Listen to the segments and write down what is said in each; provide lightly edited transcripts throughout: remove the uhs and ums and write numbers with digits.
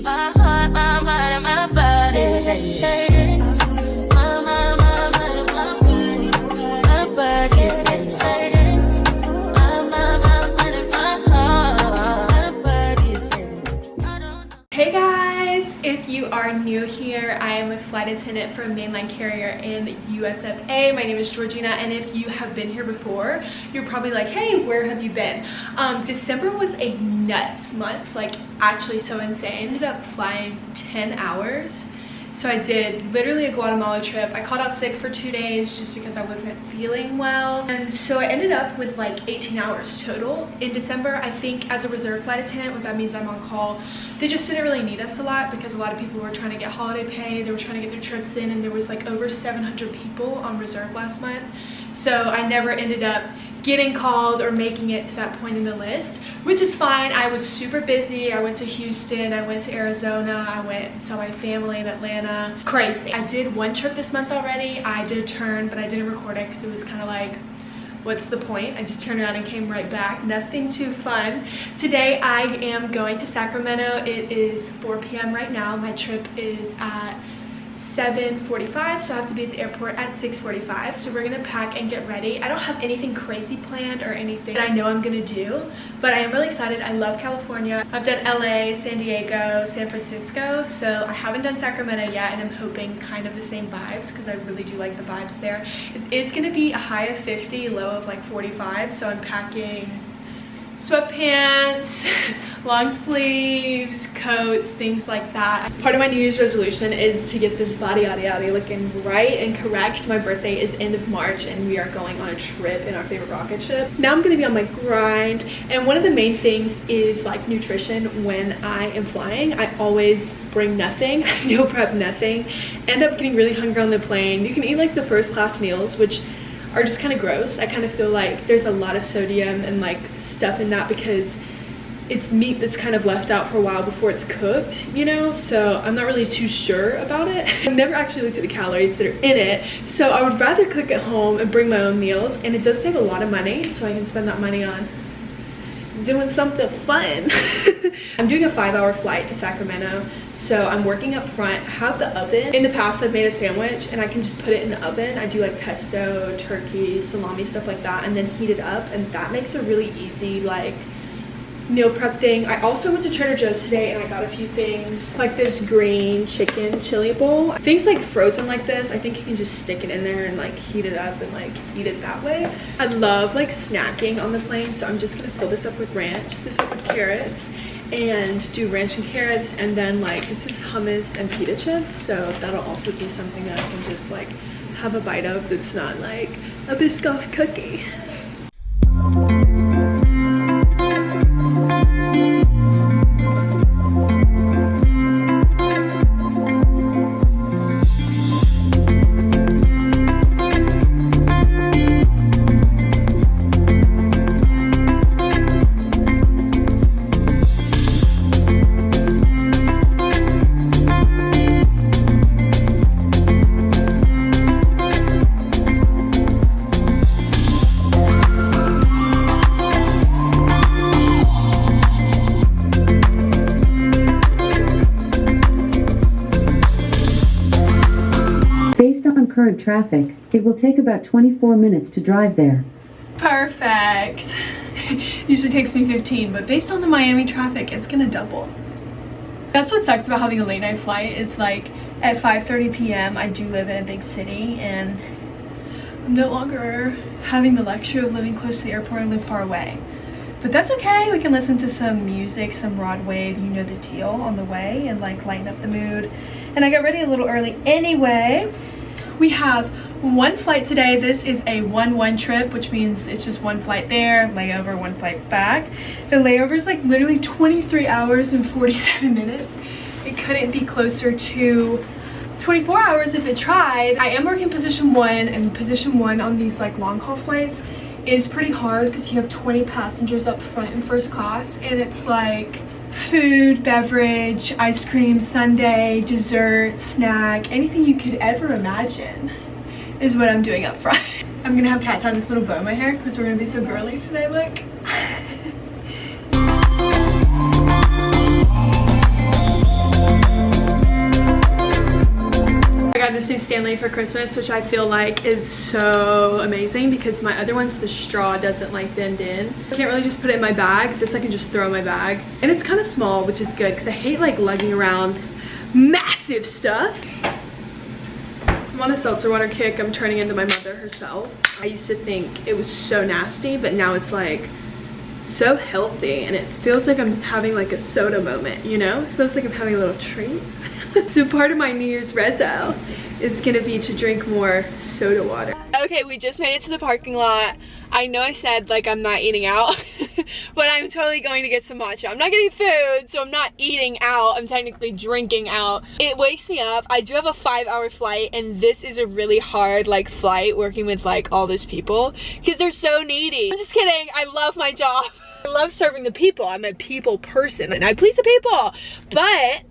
My heart, my mind, and my body says my mind, and my body. My body says my mind, and my heart. My body says I don't know. Hey guys, if you are new here, I am a flight attendant for a mainline carrier in USFA. My name is Georgina, and if you have been here before, you're probably like, hey, where have you been? December was a nuts month, like actually so insane. I ended up flying 10 hours. So I did literally a Guatemala trip. I called out sick for 2 days just because I wasn't feeling well. And so I ended up with like 18 hours total. In December, I think as a reserve flight attendant, what that means I'm on call, they just didn't really need us a lot because a lot of people were trying to get holiday pay. They were trying to get their trips in, and there was like over 700 people on reserve last month. So I never ended up getting called or making it to that point in the list, which is fine. I was super busy. I went to Houston, I went to Arizona, I went and saw my family in Atlanta. Crazy. I did one trip this month already. I did a turn, but I didn't record it because it was kind of like, what's the point? I just turned around and came right back. Nothing too fun. Today I am going to Sacramento. It is 4 p.m. right now. My trip is at 7:45, so I have to be at the airport at 6:45. So we're gonna pack and get ready. I don't have anything crazy planned or anything that I know I'm gonna do, but I am really excited. I love California. I've done LA, San Diego, San Francisco, so I haven't done Sacramento yet, and I'm hoping kind of the same vibes because I really do like the vibes there. It's gonna be a high of 50, low of like 45, so I'm packing sweatpants, long sleeves, coats, things like that. Part of my New Year's resolution is to get this body looking right and correct. My birthday is end of March, and we are going on a trip in our favorite rocket ship. Now I'm gonna be on my grind, and one of the main things is like nutrition. When I am flying, I always bring nothing, no prep, nothing. End up getting really hungry on the plane. You can eat like the first class meals, which are just kind of gross. I kind of feel like there's a lot of sodium and like stuff in that because it's meat that's kind of left out for a while before it's cooked, you know? So I'm not really too sure about it. I've never actually looked at the calories that are in it. So I would rather cook at home and bring my own meals, and it does save a lot of money, so I can spend that money on doing something fun. I'm doing a 5-hour flight to Sacramento, so I'm working up front. I have the oven. In the past, I've made a sandwich and I can just put it in the oven. I do like pesto, turkey, salami, stuff like that, and then heat it up, and that makes a really easy like meal prep thing. I also went to Trader Joe's today and I got a few things like this green chicken chili bowl. Things like frozen like this, I think you can just stick it in there and like heat it up and like eat it that way. I love like snacking on the plane, so I'm just gonna fill this up with ranch, this up with carrots, and do ranch and carrots, and then like this is hummus and pita chips, so that'll also be something that I can just like have a bite of that's not like a Biscoff cookie. Current traffic, it will take about 24 minutes to drive there. Perfect. Usually takes me 15, but based on the Miami traffic, it's gonna double. That's what sucks about having a late night flight is like at 5:30 p.m. I do live in a big city, and I'm no longer having the luxury of living close to the airport and live far away. But that's okay. We can listen to some music, some Broadway, you know the deal, on the way, and like lighten up the mood. And I got ready a little early anyway. We have one flight today. This is a 1-1 trip, which means it's just one flight there, layover, one flight back. The layover is like literally 23 hours and 47 minutes. It couldn't be closer to 24 hours if it tried. I am working position 1, and position 1 on these like long haul flights is pretty hard because you have 20 passengers up front in first class, and it's like food, beverage, ice cream, sundae, dessert, snack, anything you could ever imagine is what I'm doing up front. I'm gonna have Kat tie this little bow in my hair because we're gonna be so girly today, look. new Stanley for Christmas, which I feel like is so amazing because my other ones, the straw doesn't like bend in. I can't really just put it in my bag. This I can just throw in my bag. And it's kind of small, which is good because I hate like lugging around massive stuff. I'm on a seltzer water kick. I'm turning into my mother herself. I used to think it was so nasty, but now it's like so healthy and it feels like I'm having like a soda moment, you know? It feels like I'm having a little treat. So part of my New Year's reso is gonna be to drink more soda water. Okay, we just made it to the parking lot. I know I said like I'm not eating out, but I'm totally going to get some matcha. I'm not getting food, so I'm not eating out. I'm technically drinking out. It wakes me up. I do have a 5-hour flight, and this is a really hard like flight working with like all these people because they're so needy. I'm just kidding. I love my job. I love serving the people. I'm a people person and I please the people, but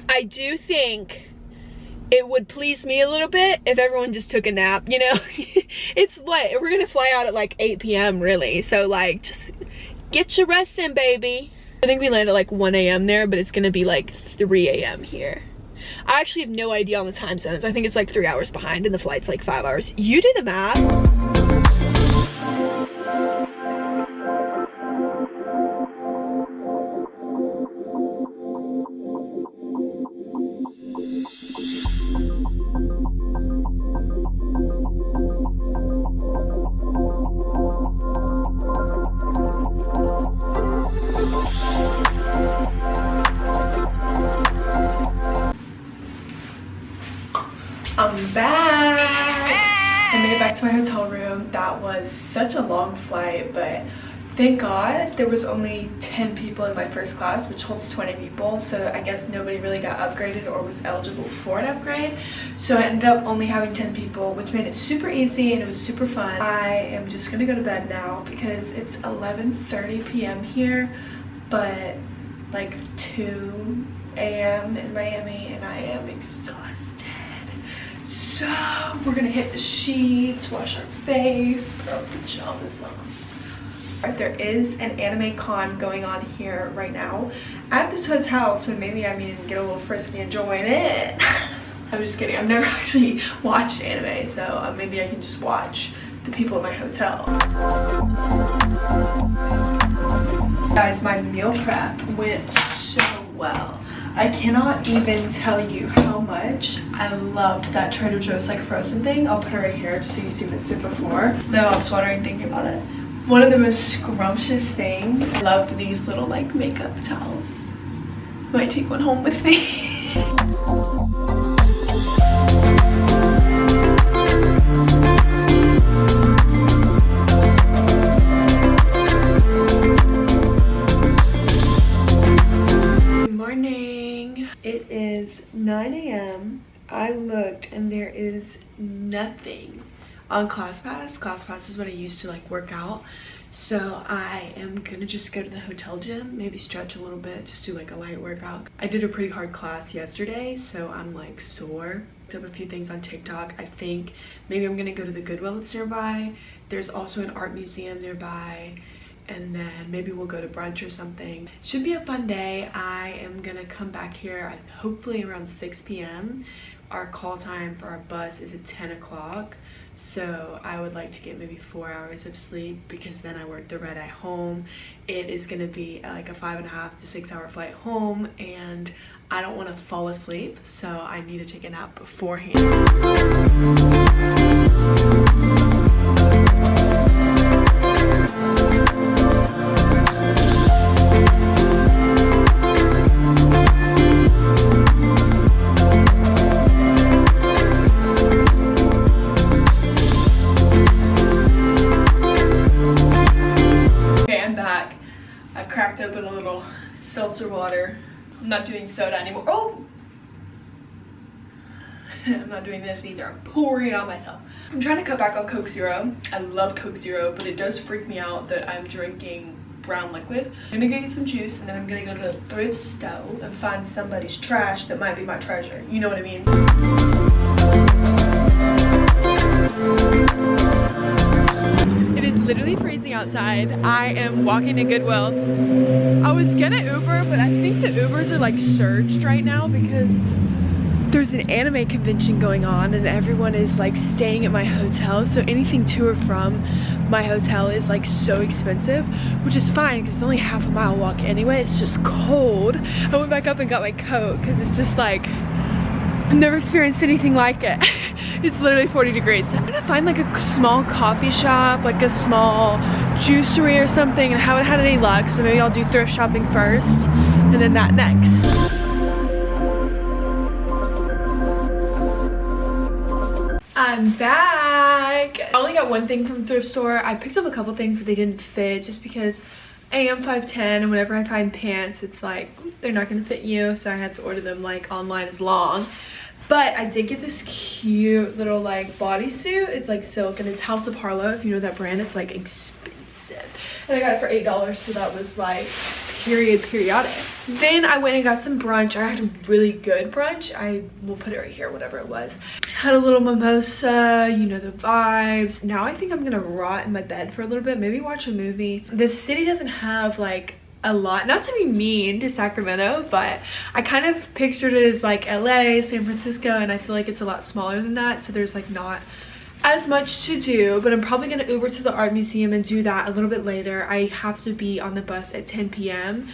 I do think it would please me a little bit if everyone just took a nap, you know? It's what? We're gonna fly out at like 8 p.m. really, so like just get your rest in, baby. I think we land at like 1 a.m. there, but it's gonna be like 3 a.m. here. I actually have no idea on the time zones. I think it's like 3 hours behind and the flight's like 5 hours. You do the math. I'm back! I made it back to my hotel room. That was such a long flight, but thank God there was only 10 people in my first class, which holds 20 people. So I guess nobody really got upgraded or was eligible for an upgrade. So I ended up only having 10 people, which made it super easy and it was super fun. I am just gonna go to bed now because it's 11:30 p.m. here, but like 2 a.m. in Miami and I am exhausted. So we're gonna hit the sheets, wash our face, put our pajamas on. There is an anime con going on here right now at this hotel, so maybe I mean get a little frisky and join it. I'm just kidding. I've never actually watched anime, so maybe I can just watch the people at my hotel. Guys, my meal prep went so well. I cannot even tell you how much I loved that Trader Joe's like frozen thing. I'll put it right here just so you see what it's did before. No, I'm sweating thinking about it. One of the most scrumptious things. I love these little like makeup towels. Might take one home with me. It is 9 a.m. I looked and there is nothing on ClassPass. ClassPass is what I use to like work out. So I am gonna just go to the hotel gym, maybe stretch a little bit, just do like a light workout. I did a pretty hard class yesterday, so I'm like sore. Picked up a few things on TikTok. I think maybe I'm gonna go to the Goodwill that's nearby. There's also an art museum nearby. And then maybe we'll go to brunch or something. Should be a fun day. I am gonna come back here hopefully around 6 p.m. Our call time for our bus is at 10 o'clock. So I would like to get maybe 4 hours of sleep because then I work the red eye home. It is gonna be like a 5.5 to 6 hour flight home and I don't wanna fall asleep. So I need to take a nap beforehand. Open a little seltzer water. I'm not doing soda anymore. Oh! I'm not doing this either. I'm pouring it on myself. I'm trying to cut back on Coke Zero. I love Coke Zero, but it does freak me out that I'm drinking brown liquid. I'm gonna go get some juice and then I'm gonna go to the thrift store and find somebody's trash that might be my treasure. You know what I mean? It is literally freezing outside. I am walking to Goodwill. I was gonna Uber, but I think the Ubers are like surged right now because there's an anime convention going on and everyone is like staying at my hotel, so anything to or from my hotel is like so expensive, which is fine because it's only half a mile walk anyway. It's just cold. I went back up and got my coat because it's just like, I've never experienced anything like it. It's literally 40 degrees. I'm gonna find like a small coffee shop, like a small juicery or something, and I haven't had any luck, so maybe I'll do thrift shopping first and then that next. I'm back. I only got one thing from thrift store. I picked up a couple things, but they didn't fit just because I am 5'10", and whenever I find pants, it's like they're not gonna fit you, so I had to order them like online as long. But I did get this cute little like bodysuit. It's like silk and it's House of Harlow. If you know that brand, it's like expensive. And I got it for $8, so that was like periodic. Then I went and got some brunch. I had a really good brunch. I will put it right here, whatever it was. Had a little mimosa, you know the vibes. Now I think I'm gonna rot in my bed for a little bit, maybe watch a movie. This city doesn't have like a lot, not to be mean to Sacramento, but I kind of pictured it as like LA, San Francisco, and I feel like it's a lot smaller than that, so there's like not as much to do. But I'm probably gonna Uber to the art museum and do that a little bit later. I have to be on the bus at 10 p.m.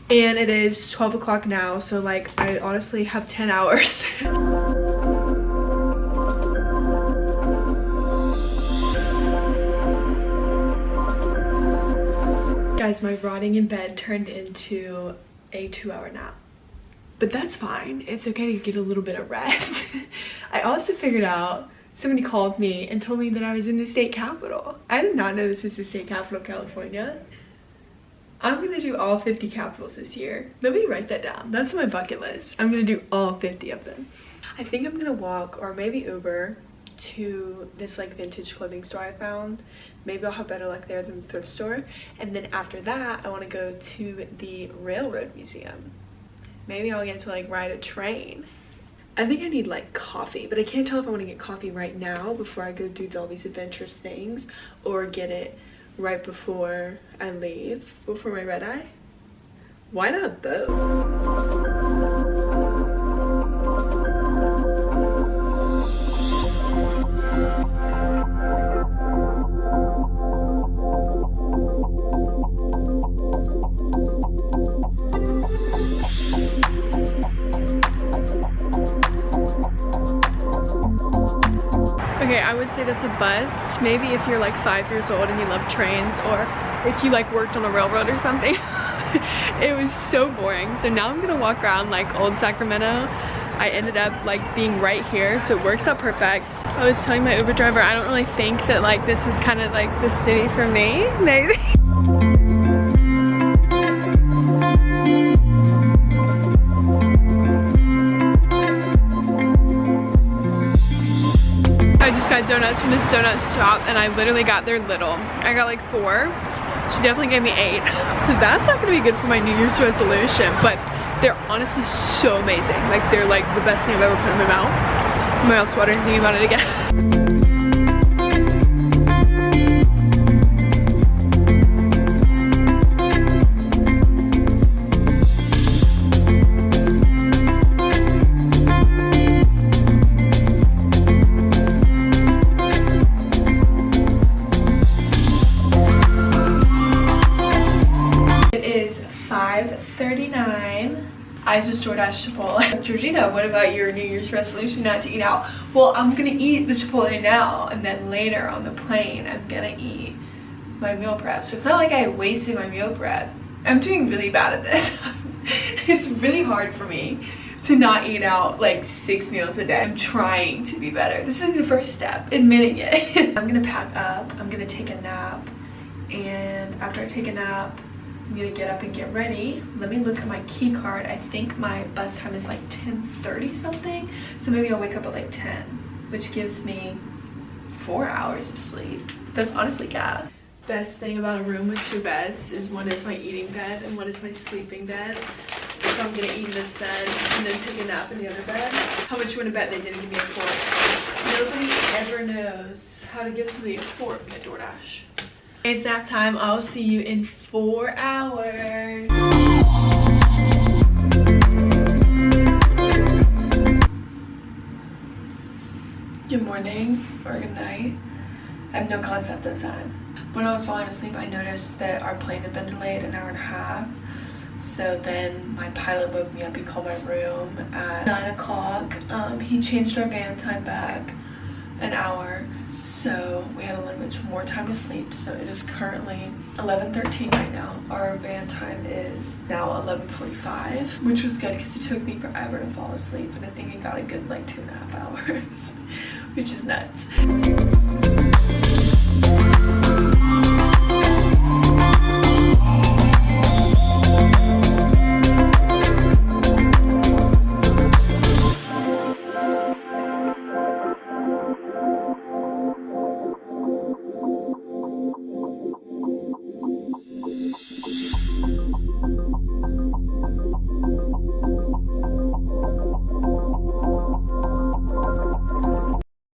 and it is 12 o'clock now, so like I honestly have 10 hours. Guys, my rotting in bed turned into a 2-hour nap, but that's fine. It's okay to get a little bit of rest. I also figured out, somebody called me and told me that I was in the state capitol. I did not know this was the state capital of California. I'm gonna do all 50 capitals this year. Let me write that down. That's my bucket list. I'm gonna do all 50 of them. I think I'm gonna walk or maybe Uber to this like vintage clothing store I found. Maybe I'll have better luck there than the thrift store. And then after that, I want to go to the railroad museum. Maybe I'll get to like ride a train. I think I need like coffee, but I can't tell if I want to get coffee right now before I go do all these adventurous things, or get it right before I leave, before my red eye. Why not both? Okay, I would say that's a bust. Maybe if you're like 5 years old and you love trains, or if you like worked on a railroad or something. It was so boring. So now I'm gonna walk around like old Sacramento. I ended up like being right here, so it works out perfect. I was telling my Uber driver, I don't really think that like this is kind of like the city for me, maybe. I just got donuts from this donut shop and I literally got their little. I got like 4. She definitely gave me 8. So that's not gonna be good for my New Year's resolution, but they're honestly so amazing. Like they're like the best thing I've ever put in my mouth. My mouth's watering thinking about it again. I just DoorDash Chipotle. Georgina, what about your New Year's resolution not to eat out? Well, I'm gonna eat the Chipotle now, and then later on the plane, I'm gonna eat my meal prep. So it's not like I wasted my meal prep. I'm doing really bad at this. It's really hard for me to not eat out like 6 meals a day. I'm trying to be better. This is the first step, admitting it. I'm gonna pack up, I'm gonna take a nap, and after I take a nap, I'm gonna get up and get ready. Let me look at my key card. I think my bus time is like 10:30 something. So maybe I'll wake up at like 10, which gives me 4 hours of sleep. That's honestly gas. Best thing about a room with 2 beds is one is my eating bed and one is my sleeping bed. So I'm gonna eat in this bed and then take a nap in the other bed. How much you wanna bet they didn't give me a fork? Nobody ever knows how to give somebody a fork at DoorDash. It's nap time. I'll see you in 4 hours. morning or good night. I have no concept of time. When I was falling asleep, I noticed that our plane had been delayed an hour and a half. So then my pilot woke me up. He called my room at 9 o'clock. He changed our van time back an hour. So we had a little bit more time to sleep. So it is currently 11:13 right now. Our van time is now 11:45, which was good because it took me forever to fall asleep. And I think it got a good like 2.5 hours, which is nuts.